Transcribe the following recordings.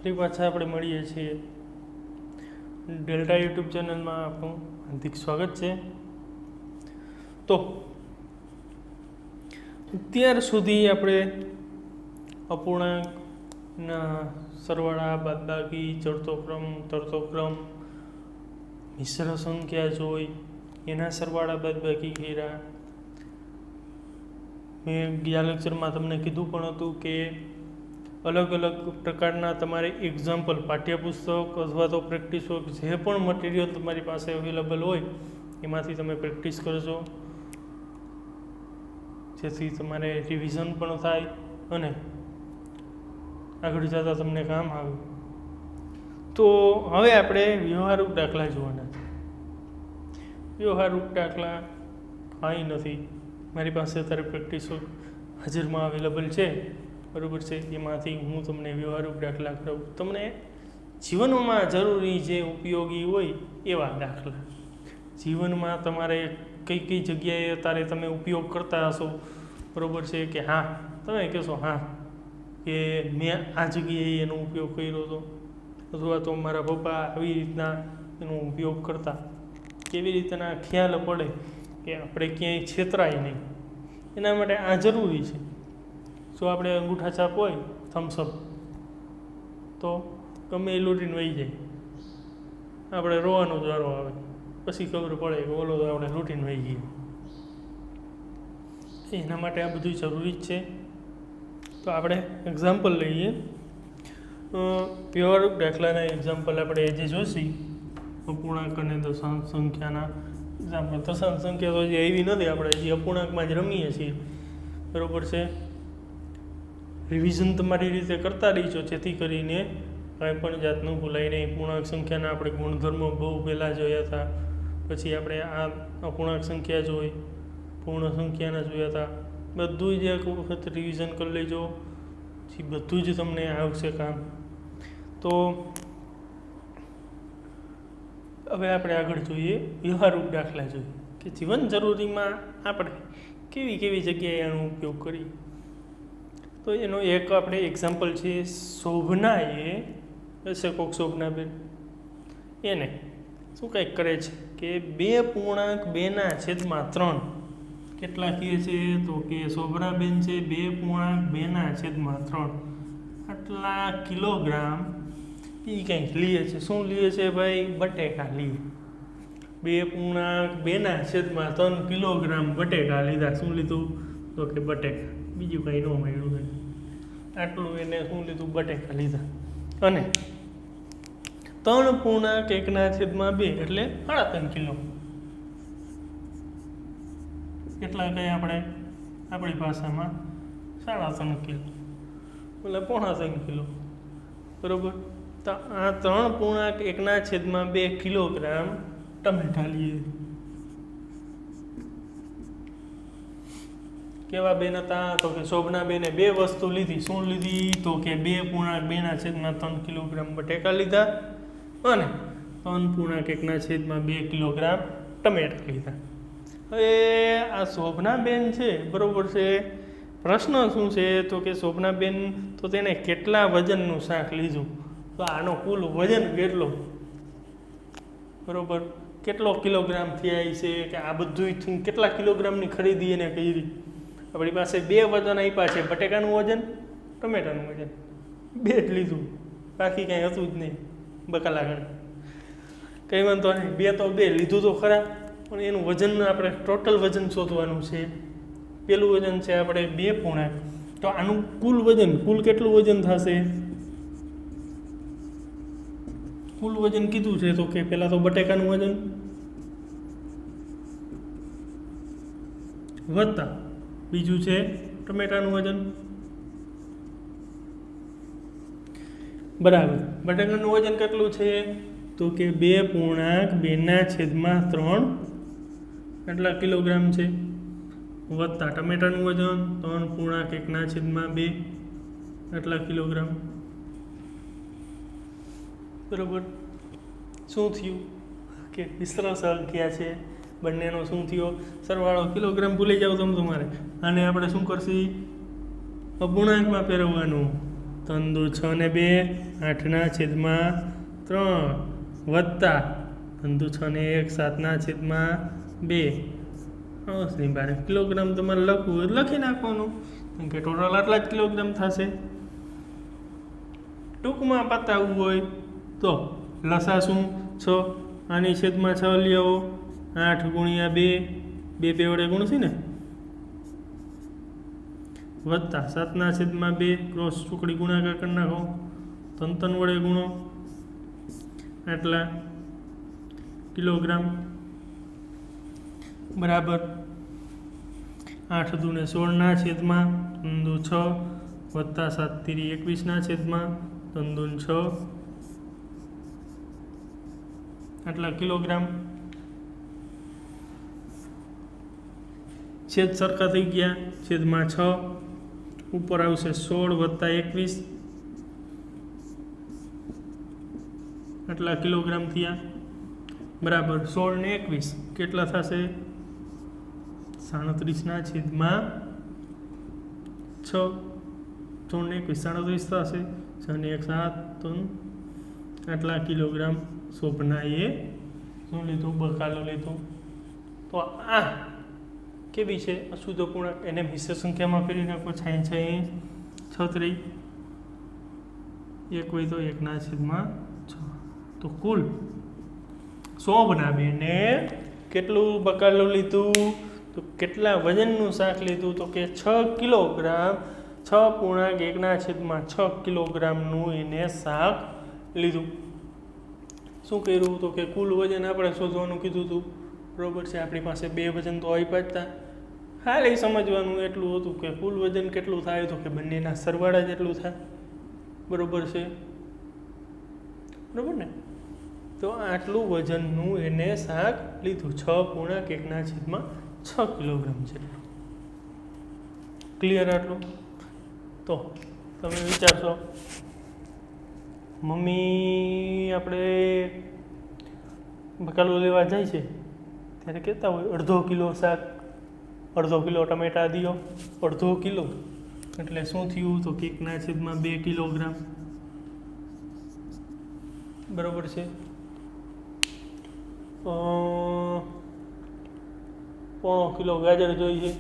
ફરી પાછા આપણે મળીએ છીએ ડેલ્ટા યુટ્યુબ ચેનલમાં આપનું હાર્દિક સ્વાગત છે। તો અત્યાર સુધી આપણે અપૂર્ણાંકના સરવાળા બાદબાકી ચડતો ક્રમ તરતો ક્રમ મિશ્ર સંખ્યા જોઈ એના સરવાળા બાદબાકી કર્યા। મેં ગયા લેક્ચરમાં તમને કીધું પણ હતું કે અલગ અલગ પ્રકારના તમારે એક્ઝામ્પલ પાઠ્યપુસ્તક અથવા તો પ્રેક્ટિસ વર્ક જે પણ મટીરિયલ તમારી પાસે અવેલેબલ હોય એમાંથી તમે પ્રેક્ટિસ કરજો, જેથી તમારે રિવિઝન પણ થાય અને આગળ જતાં તમને કામ આવે। તો હવે આપણે વ્યવહારિક દાખલા જોવાના છે। વ્યવહારિક દાખલા કાંઈ નથી, મારી પાસે અત્યારે પ્રેક્ટિસ વર્ક હાજરમાં અવેલેબલ છે, બરાબર છે। એમાંથી હું તમને વ્યવહારિક દાખલા કરાવું, તમને જીવનમાં જરૂરી જે ઉપયોગી હોય એવા દાખલા। જીવનમાં તમારે કઈ કઈ જગ્યાએ અત્યારે તમે ઉપયોગ કરતા હશો, બરાબર છે કે હા તમે કહેશો હા કે મેં આ જગ્યાએ એનો ઉપયોગ કર્યો હતો, અથવા તો મારા પપ્પા આવી રીતના એનો ઉપયોગ કરતા। કેવી રીતના ખ્યાલ પડે કે આપણે ક્યાંય છેતરાય નહીં, એના માટે આ જરૂરી છે। જો આપણે અંગૂઠા છાપ હોય થમ્સઅપ તો ગમે એ લૂંટીને વહી જાય, આપણે રોવાનો જ વારો આવે, પછી ખબર પડે કે ઓલો તો આપણે લૂંટીને વહી ગઈએ। એના માટે આ બધું જરૂરી જ છે। તો આપણે એક્ઝામ્પલ લઈએ, વ્યવહારિક દાખલાના એક્ઝામ્પલ આપણે જે જોશી અપૂર્ણાંક અને દશાંશ સંખ્યાના એક્ઝામ્પલ। દશાંશ સંખ્યા તો જે એવી નથી, આપણે જે અપૂર્ણાંકમાં જ રમીએ છીએ, બરાબર છે। રિવિઝન તમારી રીતે કરતા રહીશો, જેથી કરીને કાંઈ પણ જાતનું ભૂલાય નહીં। પૂર્ણાંક સંખ્યાના આપણે ગુણધર્મો બહુ પહેલાં જોયા હતા, પછી આપણે આ અપૂર્ણાંક સંખ્યા જોઈ, પૂર્ણ સંખ્યાના જોયા હતા, બધું જ એક વખત રિવિઝન કરી લેજો, પછી બધું જ તમને આવશે કામ। તો હવે આપણે આગળ જોઈએ, વ્યવહારિક દાખલા જોઈએ કે જીવન જરૂરીમાં આપણે કેવી કેવી જગ્યાએ આનો ઉપયોગ કરીએ। તો એનો એક આપણે એક્ઝામ્પલ છે, શોભનાએ હશે કોક શોભનાબેન, એને શું કંઈક કરે છે કે 2.2/3 કેટલા કહે છે, તો કે શોભનાબેન છે 2.2/3 આટલા કિલોગ્રામ એ કંઈક લે છે। શું લે છે ભાઈ? બટેકા લે। 2.2/3 કિલોગ્રામ બટેકા લીધા। શું લીધું? તો કે બટેકા, બીજું કંઈ ન મળ્યું એને, આટલું એને શું લીધું? બટેકા લીધા। અને 3.1/2 એટલે 3.5 કિલો, કેટલા કહે આપણે આપણી ભાષામાં 3.5 કિલો, એટલે 3.5 કિલો, બરાબર। તો આ 3.1/2 કિલોગ્રામ ટમેટા લઈએ। કેવા બેન હતા? તો કે શોભના બેને બે વસ્તુ લીધી। શું લીધી? તો કે 2.2/3 કિલોગ્રામ બટેકા લીધા અને 3.1/2 કિલોગ્રામ ટમેટા લીધા। હવે આ શોભનાબેન છે, બરાબર છે, પ્રશ્ન શું છે? તો કે શોભનાબેન તો તેને કેટલા વજનનું શાક લીધું? તો આનો કુલ વજન કેટલો, બરાબર, કેટલો કિલોગ્રામ થયા છે, કે આ બધું કેટલા કિલોગ્રામની ખરીદી એને કરી? આપણી પાસે બે વજન આપ્યા છે, બટેકાનું વજન, ટમેટાનું વજન, બે જ લીધું, બાકી કાંઈ હતું જ નહીં બકાલા ગણ, કંઈ વાંધો નહીં, બે તો બે લીધું તો ખરા, પણ એનું વજન આપણે ટોટલ વજન શોધવાનું છે। પેલું વજન છે આપણે 2 તો આનું કુલ વજન, કુલ કેટલું વજન થશે? કુલ વજન કીધું છે તો કે પહેલાં તો બટેકાનું વજન વત્તા બીજું છે ટમેટાનું વજન, બરાબર। બટેકાનું વજન કેટલું છે? તો કે 2.2/3 કેટલા કિલોગ્રામ છે, વત્તા ટમેટાનું વજન 3.1/2 એટલા કિલોગ્રામ, બરાબર। શું થયું કે મિશ્ર સંખ્યા છે, બંનેનો શું થયો? સરવાળો। કિલોગ્રામ ભૂલી જાવ તમે તમારે, આને આપણે શું કરશી? અપૂર્ણાંકમાં ફેરવવાનું, 3 દુ 6 ને 2 8/3 વત્તા 3 દુ 6 ને 1 7/2 ની બારે કિલોગ્રામ તમારે લખવું હોય લખી નાખવાનું કેમ કે ટોટલ આટલા જ કિલોગ્રામ થશે. ટૂંકમાં પતાવવું હોય તો લસા શું 6 આની છેદમાં 6 લઈ આવો 8 ગુણ્યા 2 2 વડે ગુણશે ને વત્તા 7/2 ક્રોસ ટુકડી ગુણાકાર કરી નાખો 3 વડે ગુણો આટલા કિલોગ્રામ બરાબર 8 દુ 16/3 દુ 6 વત્તા 7 તીરી 21/3 દુ 6 આટલા કિલોગ્રામ. છેદ સરખા થઈ ગયા છેદમાં 6 ઉપર આવશે 16 વત્તા 21 આટલા કિલોગ્રામ થયા બરાબર 16 ને 21 કેટલા થશે 37/6 16 ને 21 37 થશે 6 ને 1 7 આટલા કિલોગ્રામ શોભનાએ શું લીધું બકાલો લીધું. તો આ કેવી છે અશુદ્ધ અપૂર્ણાંક એને મિશ્ર સંખ્યામાં ફેરવી નાખો 6 36 એક હોય તો 1/6 તો કુલ શોભનાબેને કેટલું બકાલું લીધું તો કેટલા વજનનું શાક લીધું તો કે 6 કિલોગ્રામ 6.1/6 કિલોગ્રામનું એને શાક લીધું. શું કર્યું તો કે કુલ વજન આપણે શોધવાનું કીધું હતું બરાબર છે. આપણી પાસે 2 વજન તો આવી પાછતા ખાલી સમજવાનું એટલું હતું કે કુલ વજન કેટલું થાય તો કે બંનેના સરવાળા જેટલું થાય બરાબર છે બરાબર ને. તો આટલું વજનનું એને શાક લીધું 6.1/6 કિલોગ્રામ છે. ક્લિયર આટલું. તો તમે વિચારશો મમ્મી આપણે બકાલું લેવા જાય છે ત્યારે કહેતા હોય અડધો કિલો શાક અડધો કિલો ટમેટા દિયો અડધો કિલો એટલે શું થયું તો 1/2 કિલોગ્રામ બરાબર છે. પોણો કિલો ગાજર જોઈએ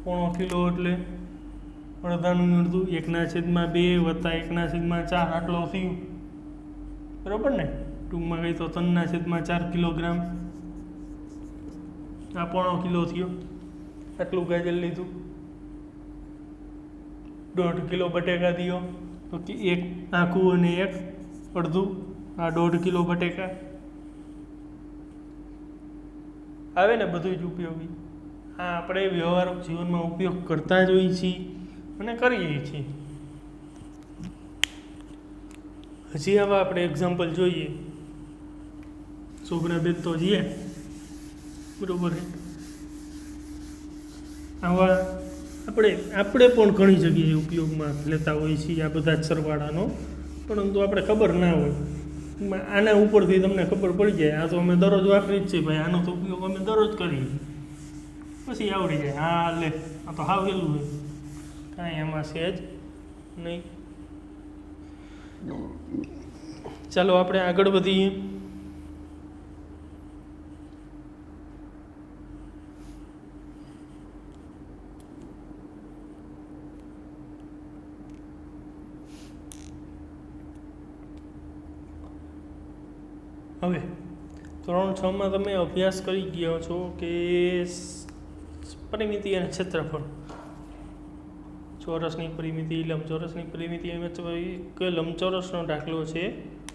પોણો કિલો એટલે અડધાનું અડધું 1/2 વત્તા 1/4 આટલો થયું બરાબર ને. ટૂંકમાં કહી તો 3/4 કિલોગ્રામ આ પોણો કિલો થયો આટલું ગાજર લીધું. 1.5 કિલો બટેકા દિયો તો કે એક આખું અને એક અડધું આ 1.5 કિલો બટેકા આવે ને બધું જ ઉપયોગી. આ આપણે વ્યવહારિક જીવનમાં ઉપયોગ કરતા જ હોઈએ છીએ અને કરીએ છીએ. હજી આવા આપણે એક્ઝામ્પલ જોઈએ શોભનાબેન તો જઈએ બરાબર છે. આવા આપણે પણ ઘણી જગ્યાએ ઉપયોગમાં લેતા હોઈએ છીએ આ બધા જ સરવાળાનો પરંતુ આપણે ખબર ના હોય. આના ઉપરથી તમને ખબર પડી જાય આ તો અમે દરરોજ વાપરી જ છીએ ભાઈ આનો તો ઉપયોગ અમે દરરોજ કરીએ પછી આવડી જાય. હા લે આ તો હાવ હેલું હોય કાંઈ એમાં છે જ નહીં. ચાલો આપણે આગળ વધીએ. હવે 3.6 તમે અભ્યાસ કરી ગયા છો કે પરિમિતિ અને ક્ષેત્રફળ ચોરસની પરિમિતિ લંબચોરસની પરિમિતિ એમ કે લંબચોરસનો દાખલો છે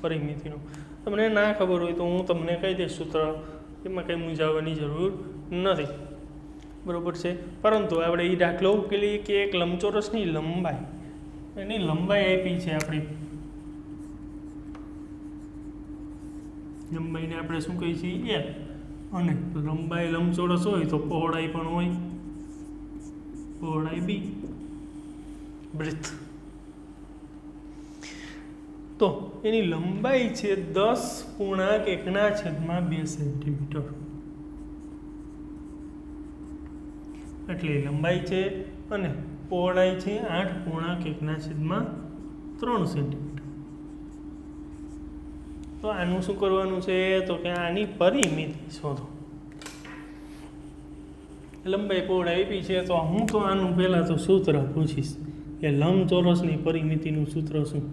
પરિમિતિનો. તમને ના ખબર હોય તો હું તમને કહી દઈશ સૂત્ર એમાં કંઈ મૂંઝાવવાની જરૂર નથી બરાબર છે. પરંતુ આપણે એ દાખલો ઉકેલીએ કે એક લંબચોરસની લંબાઈ એની લંબાઈ આપી છે આપણી લંબાઈને આપણે શું કહીએ છીએ એલ અને લંબાઈ લંબચોરસ હોય તો પહોળાઈ પણ હોય પહોળાઈ બી બ્રેથ. તો એની લંબાઈ છે 10.1/2 સેન્ટીમીટર એટલી લંબાઈ છે અને પહોળાઈ છે 8.1/2 3 સેન્ટીમીટર. તો આનું શું કરવાનું છે? તો કે આની પરિમિતિ શોધો. લંબાઈ પહોળાઈ આપી છે, તો હું તો આનું પહેલાં તો સૂત્ર પૂછીશ કે લંબચોરસની પરિમિતિનું સૂત્ર શું?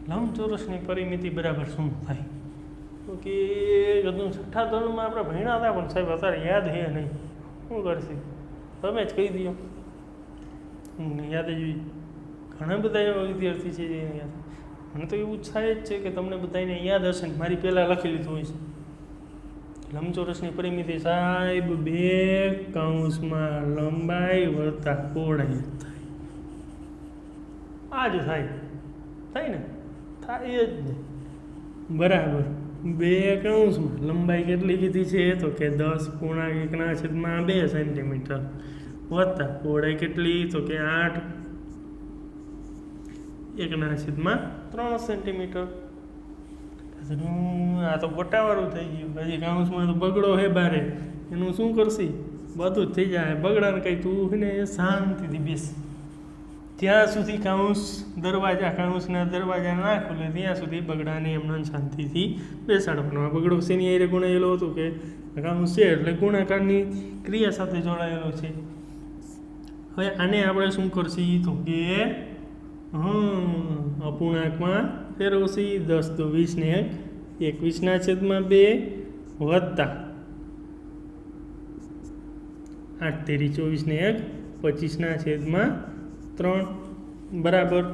લંબચોરસની પરિમિતિ બરાબર શું થાય? તો કે બધું 6ઠા ધોરણમાં આપણે ભણ્યા હતા, પણ સાહેબ અત્યારે યાદ છે નહીં. શું કરશે? તમે જ કહી દો. યાદ જ ઘણા બધા એવા વિદ્યાર્થી છે જે યાદ. મને તો એવું થાય જ છે કે તમને બધાને યાદ હશે ને મારી પહેલાં લખી લીધું હોય છે. લંબચોરસની પરિમિતિ સાહેબ 2 કૌંસમાં લંબાઈ વત્તા પહોળાઈ થાય. આ જ થાય ને? થાય જ ને. બરાબર. 2 કૌંસમાં લંબાઈ કેટલી કીધી છે? તો કે 10.1/2 સેન્ટીમીટર વત્તા પહોળાઈ કેટલી? તો કે 8.1/3 સેન્ટીમીટર. આ તો ગોટાવાળું થઈ ગયું. હજી કાઉન્સમાં તો બગડો હે બારે, એનું શું કરશી? બધું જ થઈ જાય. બગડાને કંઈ તું ને શાંતિથી બેસ. ત્યાં સુધી કાઉન્સના દરવાજા ના ખુલે ત્યાં સુધી બગડાને એમને શાંતિથી બેસાડવાનો. આ બગડો શેની હારે ગુણાયેલો હતો કે કાઉન્સ છે એટલે ગુણાકારની ક્રિયા સાથે જોડાયેલો છે. હવે આને આપણે શું કરશી? તો કે અપૂર્ણાંકમાં ફેરવશી. 10 તો 20 ને 21/2 વત્તા 8 તેરી 24 ને 25/3 બરાબર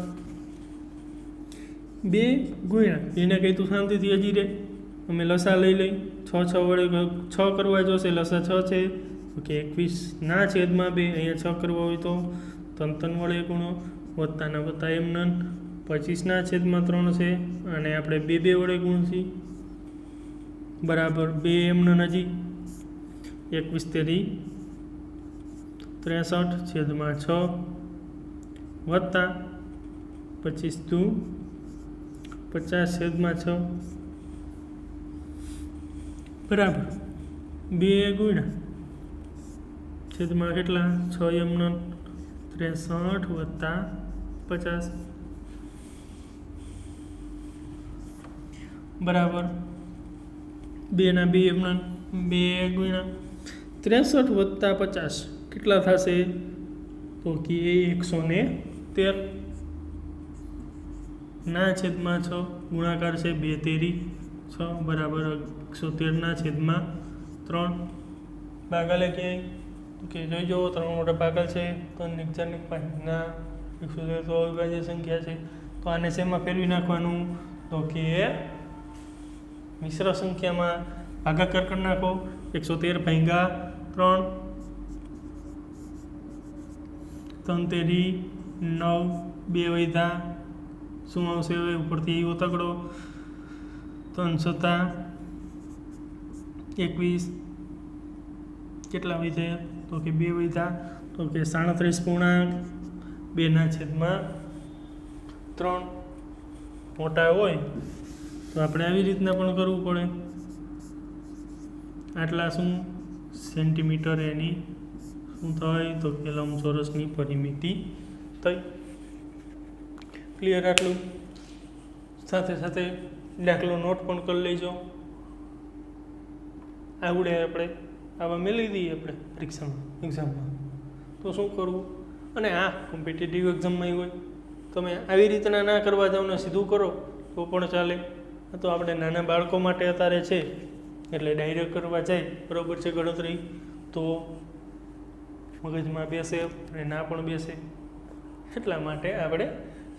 2 ગુણ્યા એને કંઈ તું શાંતિથી હજી રે. અમે લસા લઈ 6 વડે 6 કરવા જોશે. લસા 6 છે તો કે 21/2. અહીંયા 6 કરવા હોય તો 3 વડે ગુણો, વત્તાના વત્તા એમને 25/3 છે, અને આપણે 2 વડે ગુણશી બરાબર 2 એમને હજી 21 તેરી 63/6 વત્તા 25 દુ 50/6 બરાબર 2 ગુણ્યા છેદમાં કેટલા? 6 એમને 63 વત્તા 50 બરાબર 2 ના 2 એમને 2 ગુણ્યા 63 વત્તા 50 કેટલા થશે? તો કે 113 ના છેદમાં 6 ગુણાકાર છે 2 તેરી 6 બરાબર 113/3 ભાગાલે ક્યાંય? તો કે જોઈ જુઓ 3 મોટા ભાગલ છે, 3 1 4 5 ના 113 તો અવિભાજ્ય સંખ્યા છે. તો આને શેમાં ફેરવી નાખવાનું? તો કે મિશ્ર સંખ્યામાં ભાગાકાર કરી નાખો. 113/3 3 તેરી 9 2 વધ્યા શું આવશે? હવે ઉપરથી એવો તગડો 3 છતાં 21 કેટલા વધ્યા? તો કે 2 વધ્યા. તો કે 37.2/3 મોટા હોય તો આપણે આવી રીતના પણ કરવું પડે. આટલા શું સેન્ટીમીટર એની શું થાય? તો કે લંબચોરસની પરિમિતિ થઈ. ક્લિયર? આટલું સાથે સાથે દાખલો નોટ પણ કરી લેજો. આવડે આપણે આવા મેળવી દઈએ આપણે એક્ઝામમાં તો શું કરવું? અને આ કોમ્પિટિટિવ એક્ઝામમાં હોય તમે આવી રીતના ના કરવા જાવ ને સીધું કરો તો પણ ચાલે. તો આપણે નાના બાળકો માટે અત્યારે છે એટલે ડાયરેક્ટ કરવા જાય બરાબર છે ગણતરી તો મગજમાં બેસે અને ના પણ બેસે. એટલા માટે આપણે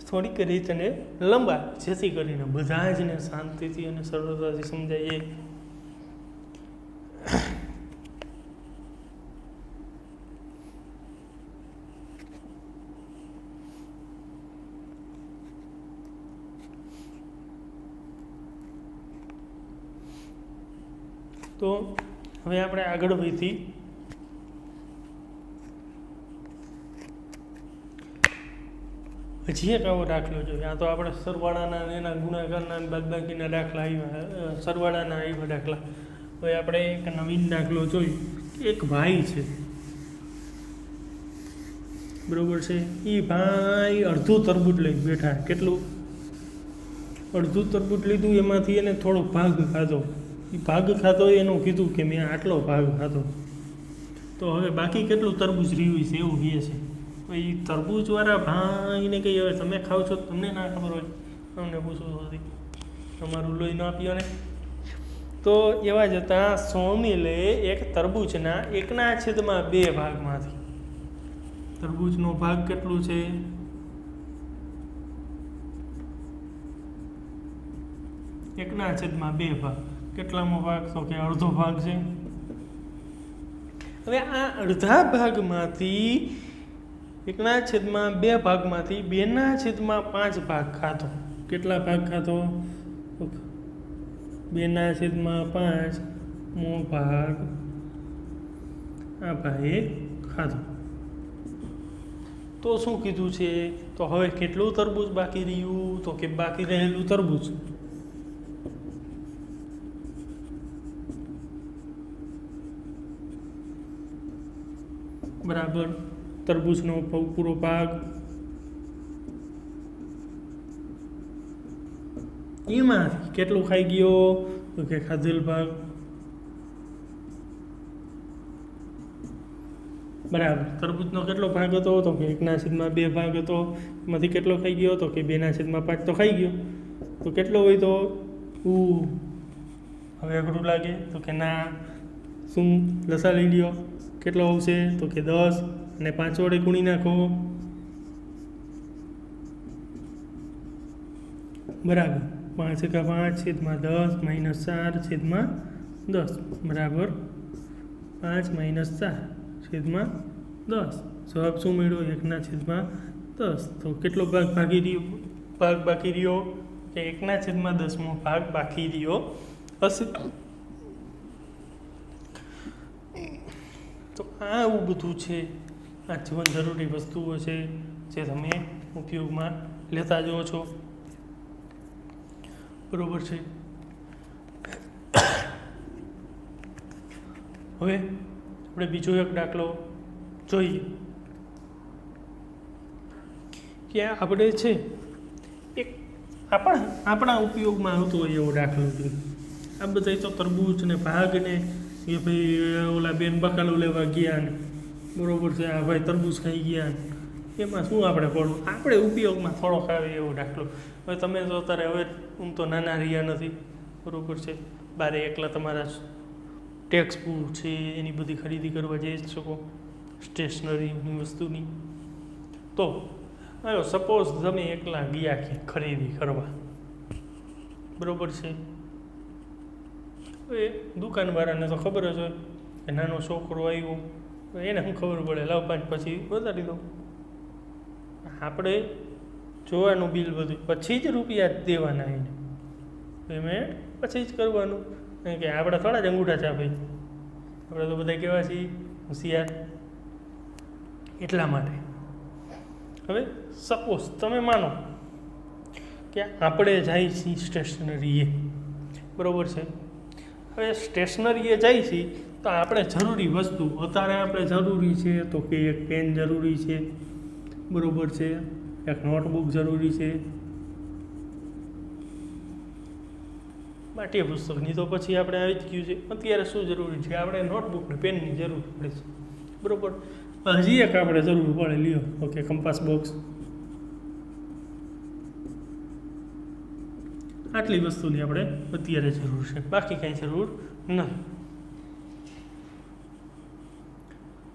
થોડીક રીતને લંબા જેથી કરીને બધા જને શાંતિથી અને સરળતાથી સમજાય. તો હવે આપણે આગળ વધી હજી એક આવો દાખલો જોઈએ. આ તો આપણે સરવાળાના એના ગુણાકારના બાદબાકીના દાખલા આવ્યા, સરવાળાના આવ્યા દાખલા. હવે આપણે એક નવીન દાખલો જોઈએ. એક ભાઈ છે, બરોબર છે. એ ભાઈ અડધું તરબૂચ લઈ બેઠા. કેટલું? અડધું તરબૂચ લીધું, એમાંથી એને થોડો ભાગ ખાધો. એ ભાગ ખાધો એનું કીધું કે મેં આટલો ભાગ ખાધો. તો હવે બાકી કેટલું તરબૂચ રહ્યું છે એવું કહે છે. તો એ તરબૂચવાળા ભાઈને કહી, હવે તમે ખાવ છો તમને ના ખબર હોય, અમને પૂછવું હતી, તમારું લોહી ના પીઓ ને. તો એવા જતાં સોમિલે એક તરબૂચના 1/2 ભાગમાંથી, તરબૂચનો ભાગ કેટલું છે? 1/2 ભાગ. કેટલામો ભાગ? તો કે અડધો ભાગ છે. હવે આ અડધા ભાગમાંથી 1/2 ભાગમાંથી 2/5 ભાગ ખાધો. કેટલા ભાગ ખાધો? 2/5મો ભાગ આ ભાઈએ ખાધો. તો શું કીધું છે? તો હવે કેટલું તરબૂચ બાકી રહ્યું? તો કે બાકી રહેલું તરબૂચ બરાબર તરબૂચનો પૂરો ભાગ, એમાંથી કેટલું ખાઈ ગયો? તો કે ખાધેલ ભાગ બરાબર. તરબૂચનો કેટલો ભાગ હતો? તો કે 1/2 ભાગ હતો. એમાંથી કેટલો ખાઈ ગયો? તો કે 2/5 તો ખાઈ ગયો. તો કેટલો હોય? તો હવે અઘરું લાગે તો કે ના. શું લસા લઈ લ્યો, કેટલો આવશે? તો કે 10, અને 5 વડે ગુણી નાખો. બરાબર 5 × 5 / 10 - 4 / 10 બરાબર 5 - 4 / 10. જવાબ શું મળ્યો? 1/10. તો કેટલો ભાગ બાકી રહ્યો? કે 1/10મો ભાગ બાકી રહ્યો હશે. તો આવું બધું છે. આ જીવન જરૂરી વસ્તુઓ છે જે તમે ઉપયોગમાં લેતા જુઓ છો, બરોબર છે. હવે આપણે બીજો એક દાખલો જોઈએ કે આપણે છે એક આપણા ઉપયોગમાં આવતો હોય એવો દાખલો જોઈએ. આ બધા તો તરબૂચ ને ભાગ ને એ ભાઈ ઓલા બેન બકાલું લેવા ગયા ને, બરોબર છે, આ ભાઈ તરબૂચ ખાઈ ગયા ને, એમાં શું આપણે પડવું? આપણે ઉપયોગમાં થોડોક આવે એવો દાખલો. હવે તમે જો અત્યારે હવે તો નાના રહ્યા નથી, બરોબર છે, બારે એકલા તમારા ટેક્સ બુક છે એની બધી ખરીદી કરવા જઈ શકો, સ્ટેશનરીની વસ્તુની. તો હવે સપોઝ તમે એકલા ગયા કે ખરીદી કરવા, બરોબર છે. હવે દુકાનવાળાને તો ખબર જ હોય કે નાનો છોકરો આવ્યો, એને શું ખબર પડે, લાવ 5 પછી વધારી દો. આપણે જોવાનું બિલ બધું, પછી જ રૂપિયા દેવાના, એને પેમેન્ટ પછી જ કરવાનું. કારણ કે આપણે થોડા જ અંગૂઠા ચાપે, આપણે તો બધા કેવા છીએ, હોશિયાર. એટલા માટે હવે સપોઝ તમે માનો કે આપણે જાય છીએ સ્ટેશનરીએ, બરોબર છે. હવે સ્ટેશનરીએ જાય છીએ તો આપણે જરૂરી વસ્તુ અત્યારે આપણે જરૂરી છે તો કે એક પેન જરૂરી છે, બરોબર છે, એક નોટબુક જરૂરી છે, પાઠ્ય પુસ્તકની તો પછી આપણે આવી જ ગયું છે. અત્યારે શું જરૂરી છે? આપણે નોટબુક ને પેનની જરૂર પડે છે, બરોબર. હજી એક આપણે જરૂર પડે, લ્યો, ઓકે, કંપાસ બોક્સ. આટલી વસ્તુની આપણે અત્યારે જરૂર છે, બાકી કાંઈ જરૂર નથી.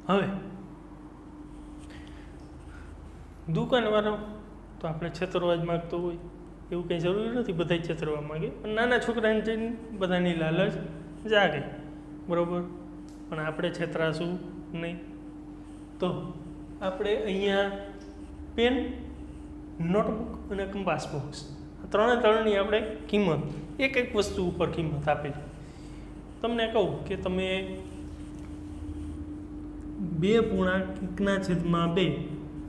હવે દુકાનવાળો તો આપણે છેતરવા જ માગતો હોય, એવું કંઈ જરૂરી નથી, બધા છેતરવા માગે. પણ નાના છોકરાને જઈને બધાની લાલચ જાગે, બરાબર. પણ આપણે છેતરાશું નહીં. તો આપણે અહીંયા પેન, નોટબુક અને કંપાસ બોક્સ, ત્રણની આપણે કિંમત એક વસ્તુ ઉપર કિંમત આપેલી. તમને કહું કે તમે 2.1/2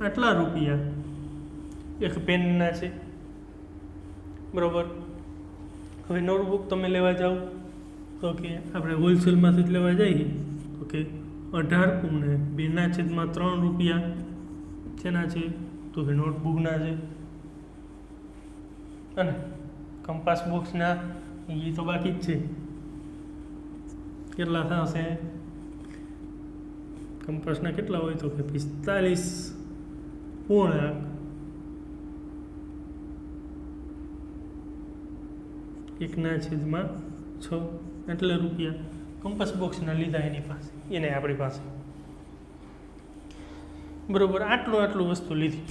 આટલા રૂપિયા એક પેનના છે, બરાબર. હવે નોટબુક તમે લેવા જાઓ તો કે આપણે હોલસેલમાંથી જ લેવા જઈએ તો કે 18.2/3 રૂપિયા જેના છે તો કે નોટબુકના છે, અને કંપાસ બોક્સના એ તો બાકી જ છે. કેટલા થશે? કંપાસના કેટલા હોય તો કે 45.1/6 એટલે રૂપિયા કંપાસ બોક્સના લીધા એને આપણી પાસે. બરોબર, આટલું વસ્તુ લીધી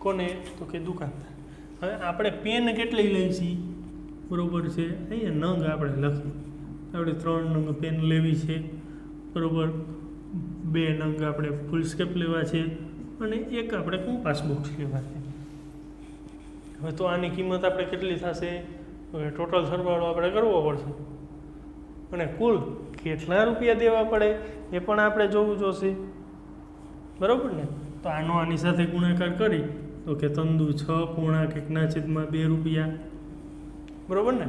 કોને તો કે દુકાનદાર. હવે આપણે પેન કેટલી લઈ છીએ બરોબર છે, અહીંયા નંગ આપણે લખીએ. આપણે 3 નંગ પેન લેવી છે બરોબર, 2 નંગ આપણે ફૂલ સ્કેપ લેવા છે, અને એક આપણે કંપાસ બોક્સ લેવા છે. હવે તો આની કિંમત આપણે કેટલી થશે? ટોટલ સરવાળો આપણે કરવો પડશે, અને કુલ કેટલા રૂપિયા દેવા પડે એ પણ આપણે જોવું જોશે. બરાબર ને? તો આની સાથે ગુણાકાર કરી તો કે 3×6 = 1/2 બરાબર ને?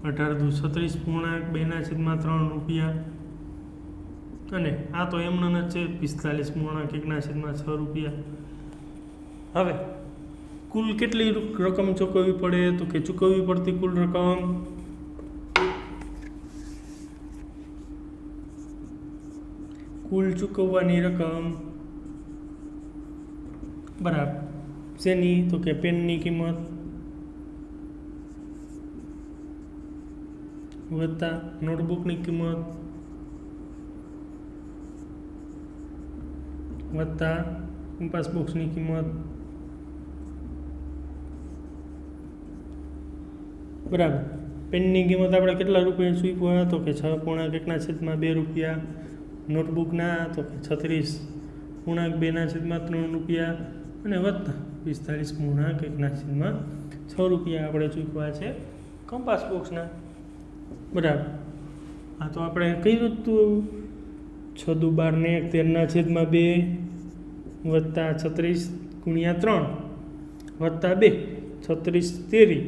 18×36 = 2/3 અને આ તો એમનો જ છે 45 × 1/6 હવે કુલ કેટલી રકમ ચૂકવવી પડે તો કે ચૂકવવી પડતી કુલ રકમ કુલ ચૂકવવાની રકમ બરાબર શેની તો કે પેનની કિંમત વત્તા નોટબુકની કિંમત વત્તા કંપાસ બોક્સની કિંમત બરાબર. પેનની કિંમત આપણે કેટલા રૂપિયા ચૂકવ્યા તો કે 6.1/2 રૂપિયા, નોટબુકના તો કે 36.2/3 રૂપિયા, અને વત્તા 45.1/6 રૂપિયા આપણે ચૂકવ્યા છે કંપાસ બોક્સના. બરાબર. આ તો આપણે કઈ રીતનું 6×12 = 13/2 વત્તા 36×3 વત્તા 2 36×13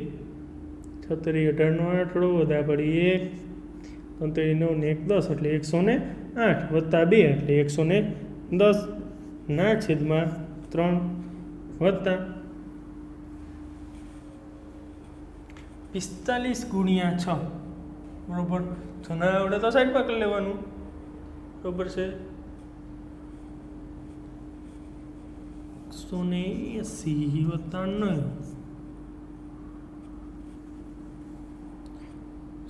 18 વધા પડી 1 39 ને 1 10 એટલે 108 વત્તા 2 એટલે 110/3 વત્તા 45×6 બરોબર. તો ના આવડે તો સાઈડમાં કરી લેવાનું બરોબર છે. 180 વત્તા 9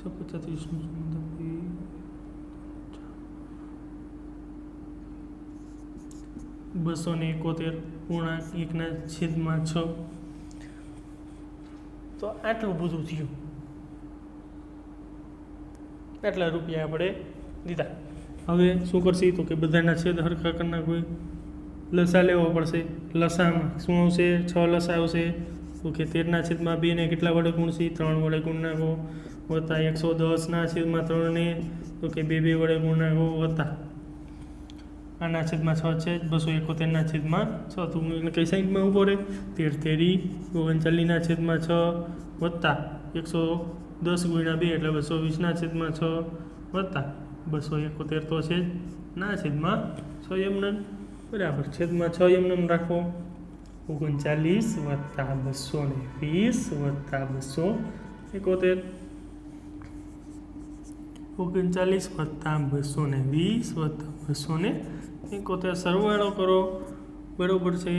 271.1/6 તો આટલું બધું થયું. આટલા રૂપિયા આપણે દીધા. હવે શું કરશે તો કે બધાના છેદ હરખા કરી નાખો. લસા લેવો પડશે. લસામાં શું આવશે? 6 લસા આવશે તો કે 13/2 ને કેટલા વડે ગુણશે? 3 વડે ગુણ નાખો, વત્તા 110/3 ને તો કે 2 વડે ગુણ નાખો, વત્તા આના છેદમાં 6 છે 271/6 તો કઈ સાઈડમાં ઊભો રહે? 13×39/6 વત્તા 110×2 એટલે 220/6 વત્તા 271 તો છે ના છેદમાં 6 એમને બરાબર. છેદમાં 6 એમને રાખો. 39 વત્તા 220 વત્તા 271 39 વત્તા 220 વત્તા 271 સરવાળો કરો બરોબર છે.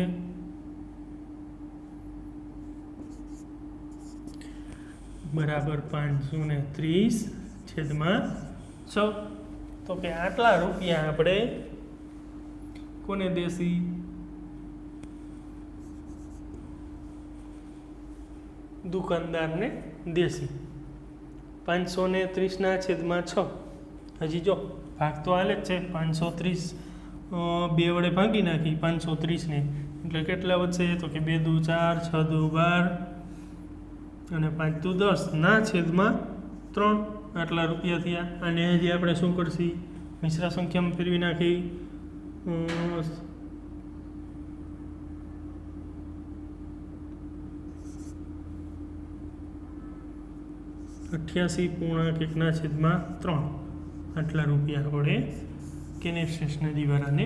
બરાબર 530/6 તો કે આટલા રૂપિયા આપણે કોને દેશી? દુકાનદારને દેશી. 530/6 હજી જો ભાગ તો હાલે જ છે. 530 2 વડે ભાગી નાખી 530 ને એટલે કેટલા વધશે તો કે 2 દુ 4 6 દુ 12 અને 5 દુ 10/3 આટલા રૂપિયા થયા. અને હજી આપણે શું કરશી? મિશ્ર સંખ્યામાં ફેરવી નાખી. 88.1/3 આટલા રૂપિયા આપણે કેનેફ સ્ટેશનરી વાળાને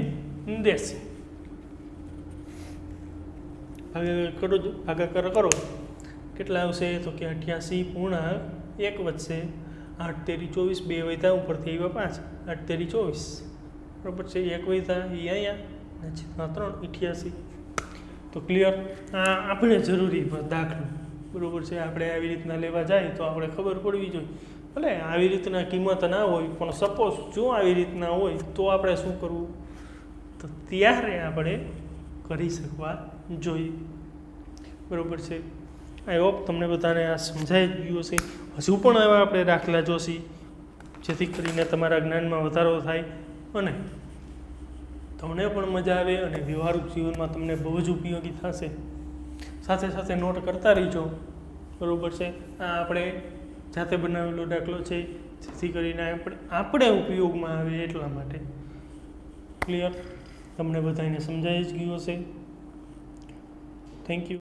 દેશે. ભાગાકાર કરો કેટલા આવશે તો કે 88.1 વધશે 8 તેરી 24, 2 વધ્યા ઉપરથી આવ્યા 5, 8 તેરી 24 બરાબર છે. 1 વધ્યા એ અહીંયા છેદમાં 3 88. તો ક્લિયર. આ આપણે જરૂરી દાખલો બરાબર છે. આપણે આવી રીતના લેવા જાય તો આપણે ખબર પડવી જોઈએ. ભલે આવી રીતના કિંમત ના હોય પણ સપોઝ જો આવી રીતના હોય તો આપણે શું કરવું તો ત્યારે આપણે કરી શકવા જોઈએ. બરાબર છે. આઈ હોપ તમને બધાને આ સમજાઈ ગયું હશે. હજુ પણ હવે આપણે દાખલા જોશી જેથી કરીને તમારા જ્ઞાનમાં વધારો થાય અને તમને પણ મજા આવે અને વ્યવહારુ જીવનમાં તમને બહુ જ ઉપયોગી થશે. સાથે સાથે નોટ કરતા રહીજો. બરાબર છે. આ આપણે જાતે બનાવેલો દાખલો છે જેથી કરીને આપણે ઉપયોગમાં આવે એટલા માટે. ક્લિયર. તમને બધાને સમજાઈ જ ગયું હશે. Thank you.